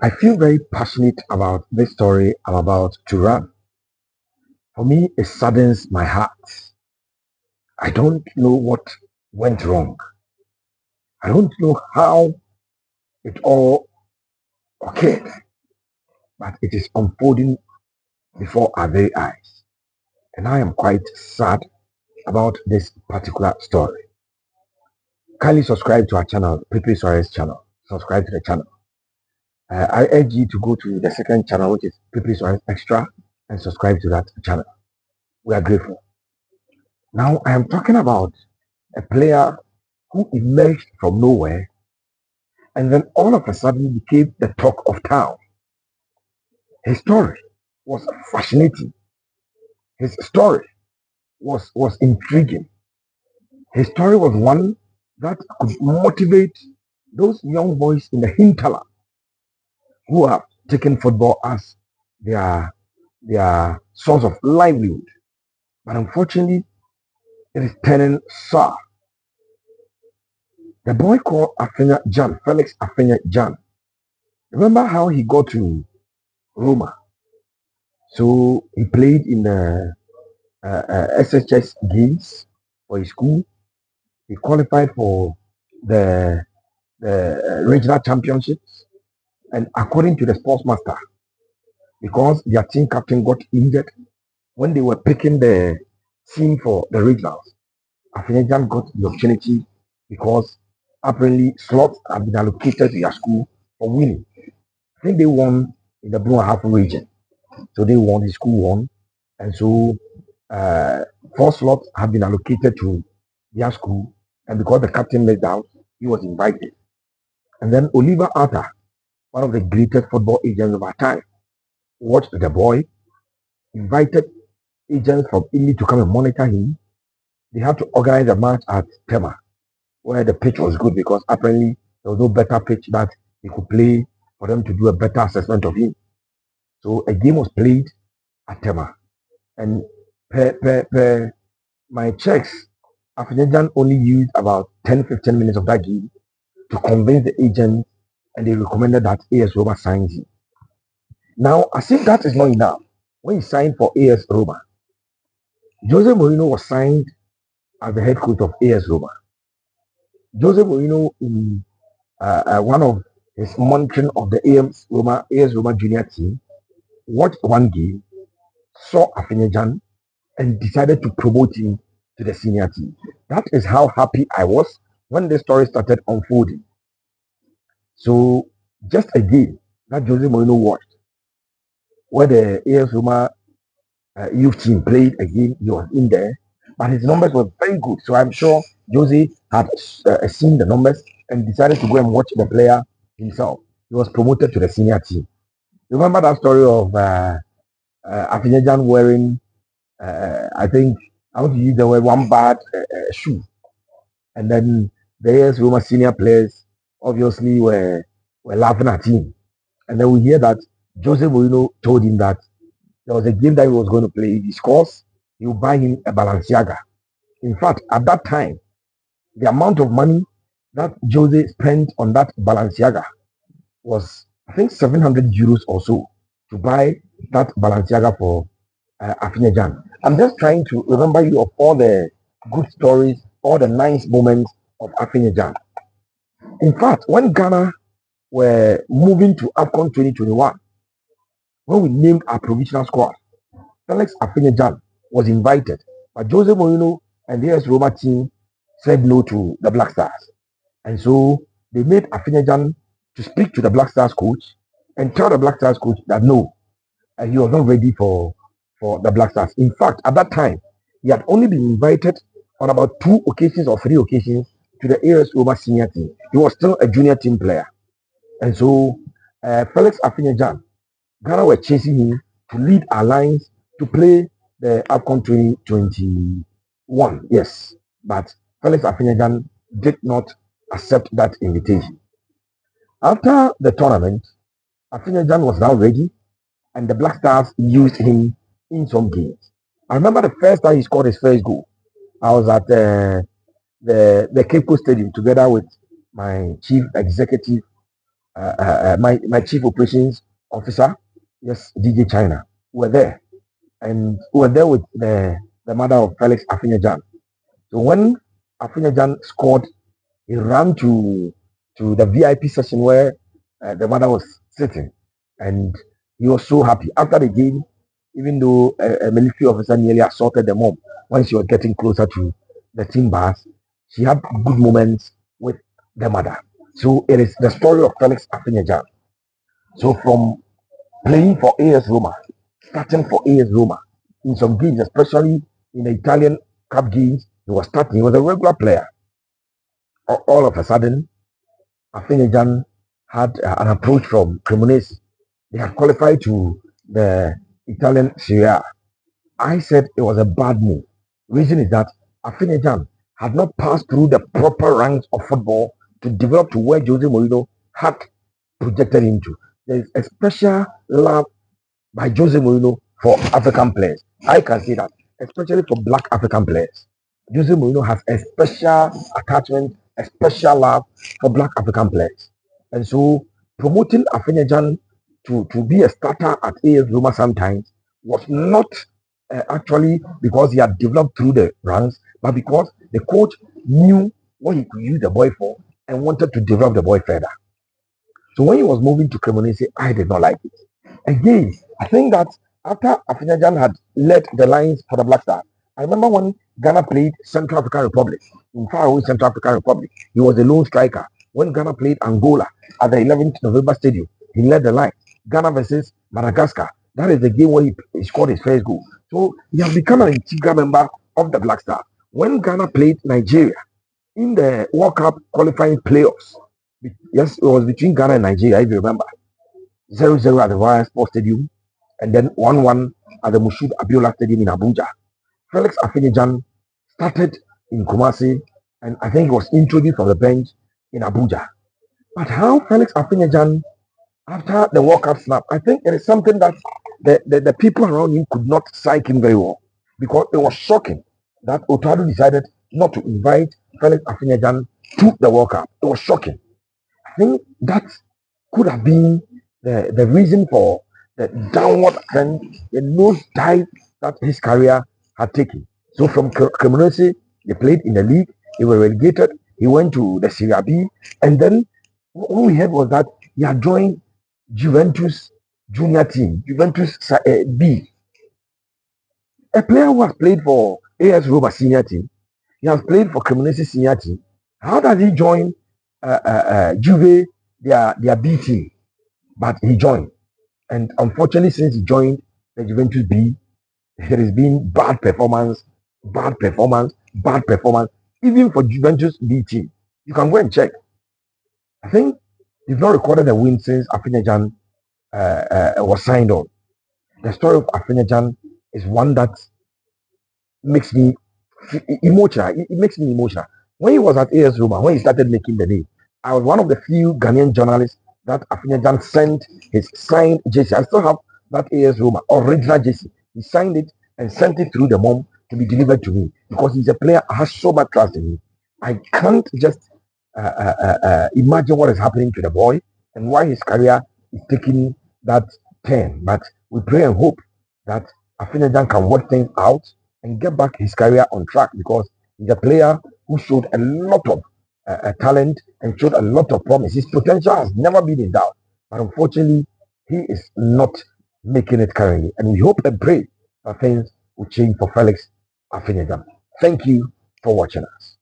I feel very passionate about this story I'm about to run. For me, it saddens my heart. I don't know what went wrong. I don't know how it all occurred, but it is unfolding before our very eyes. And I am quite sad about this particular story. Kindly subscribe to our channel, Pepe Suarez channel. Subscribe to the channel. I urge you to go to the second channel, which is Pepe Suarez Extra, and subscribe to that channel. We are grateful. Now, I am talking about a player who emerged from nowhere and then all of a sudden became the talk of town. His story was fascinating. His story was intriguing. His story was one that could motivate those young boys in the hinterland who have taken football as their their source of livelihood. But unfortunately, it is turning sour. The boy called Afena-Gyan, Felix Afena-Gyan. Remember how he got to Roma? So he played in the SHS games for his school. He qualified for the regional championships. And according to the sports master, because their team captain got injured when they were picking the team for the regionals, Afena-Gyan got the opportunity because apparently slots have been allocated to their school for winning. I think they won in the Blue and Half region. So they won, his school won. And so uh, 4 slots have been allocated to their school. And because the captain let down, he was invited. And then Oliver Arthur, one of the greatest football agents of our time, watched the boy, invited agents from Italy to come and monitor him. They had to organize a match at Tema, where the pitch was good because apparently there was no better pitch that he could play for them to do a better assessment of him. So a game was played at Tema. And per my checks, Afena-Gyan only used about 10-15 minutes of that game to convince the agent, and they recommended that AS Roma signs him. Now, as if that is not enough, when he signed for AS Roma, Jose Mourinho was signed as the head coach of AS Roma. Jose Mourinho, in one of his monitoring of the AS Roma junior team, watched one game, saw Afena-Gyan, and decided to promote him to the senior team. That is how happy I was when the story started unfolding. So, just a game that Jose Mourinho watched, where the AS Roma youth team played a game, he was in there, but his numbers were very good. So, I'm sure Jose had seen the numbers and decided to go and watch the player himself. He was promoted to the senior team. Remember that story of Afena-Gyan wearing, I think, I want to use the word one bad shoe. And then the AS Roma senior players obviously were laughing at him. And then we hear that Jose Mourinho told him that there was a game that he was going to play. If he scores, he will buy him a Balenciaga. In fact, at that time, the amount of money that Jose spent on that Balenciaga was, I think, 700 euros or so to buy that Balenciaga for Afena-Gyan. I'm just trying to remember you of all the good stories, all the nice moments of Afena-Gyan. In fact, when Ghana were moving to AFCON 2021, when we named our provisional squad, Felix Afena-Gyan was invited, but Jose Mourinho and the AS Roma team said no to the Black Stars. And so they made Afena-Gyan to speak to the Black Stars coach and tell the Black Stars coach that no, he was not ready for the Black Stars. In fact, at that time, he had only been invited on about 2 occasions or 3 occasions to the AS Roma senior team. He was still a junior team player. And so Felix Afena-Gyan, Ghana were chasing him to lead our lines to play the AFCON 2021. Yes, but Felix Afena-Gyan did not accept that invitation. After the tournament, Afena-Gyan was now ready, and the Black Stars used him in some games. I remember the first time he scored his first goal. I was at the Cape Coast Stadium together with my chief executive my chief operations officer, yes, DJ China, were there, and we were there with the mother of Felix Afena-Gyan. So when Afena-Gyan scored, he ran to the VIP session where the mother was sitting, and he was so happy after the game. Even though a military officer nearly assaulted the mom when she was getting closer to the team bus, she had good moments with the mother. So it is the story of Felix Afena-Gyan. So from playing for AS Roma, starting for AS Roma in some games, especially in the Italian Cup games, he was starting. He was a regular player. All of a sudden, Afena-Gyan had an approach from Cremonese. They had qualified to the Italian Serie A. I said it was a bad move. Reason is that Afena-Gyan had not passed through the proper ranks of football to develop to where Jose Mourinho had projected him to. There is a special love by Jose Mourinho for African players. I can say that, especially for black African players. Jose Mourinho has a special attachment, a special love for black African players. And so promoting Afena-Gyan to be a starter at AS Roma sometimes was not actually because he had developed through the ranks, but because the coach knew what he could use the boy for and wanted to develop the boy further. So when he was moving to Cremonese, I did not like it. Again, I think that after Afena-Gyan had led the lines for the Black Star, I remember when Ghana played Central African Republic, in faraway Central African Republic, he was a lone striker. When Ghana played Angola at the 11th November Stadium, he led the line. Ghana versus Madagascar, that is the game where he scored his first goal. So he has become an integral member of the Black Star. When Ghana played Nigeria in the World Cup qualifying playoffs, yes, it was between Ghana and Nigeria, if you remember. 0-0 at the Royal Sports Stadium, and then 1-1 at the Mushood Abiola Stadium in Abuja. Felix Afena-Gyan started in Kumasi, and I think he was introduced from the bench in Abuja. But how Felix Afena-Gyan, after the World Cup snap, I think it is something that the people around him could not psych him very well, because it was shocking that Otado decided not to invite Felix Afena-Gyan to the World Cup. It was shocking. I think that could have been the reason for the downward trend, the nosedive that his career had taken. So from Cremonese, they played in the league, they were relegated, he went to the Serie B, and then what we heard was that he had joined Juventus junior team, Juventus B. A player who has played for AS Roma senior team, he has played for Cremonese senior team. How does he join Juve, their B team? But he joined. And unfortunately, since he joined the Juventus B, there has been bad performance, bad performance, bad performance, even for Juventus B team. You can go and check. I think they've not recorded a win since Afena-Gyan was signed on. The story of Afena-Gyan is one that makes me emotional. It makes me emotional. When he was at AS Roma, when he started making the name, I was one of the few Ghanaian journalists that Afena-Gyan sent his signed jersey. I still have that AS Roma original jersey. He signed it and sent it through the mom to be delivered to me because he's a player I have so much trust in me. I can't just imagine what is happening to the boy and why his career is taking that turn. But we pray and hope that Afena-Gyan can work things out and get back his career on track because he's a player who showed a lot of talent and showed a lot of promise. His potential has never been in doubt, but unfortunately, he is not making it currently. And we hope and pray that things will change for Felix Afena-Gyan. Thank you for watching us.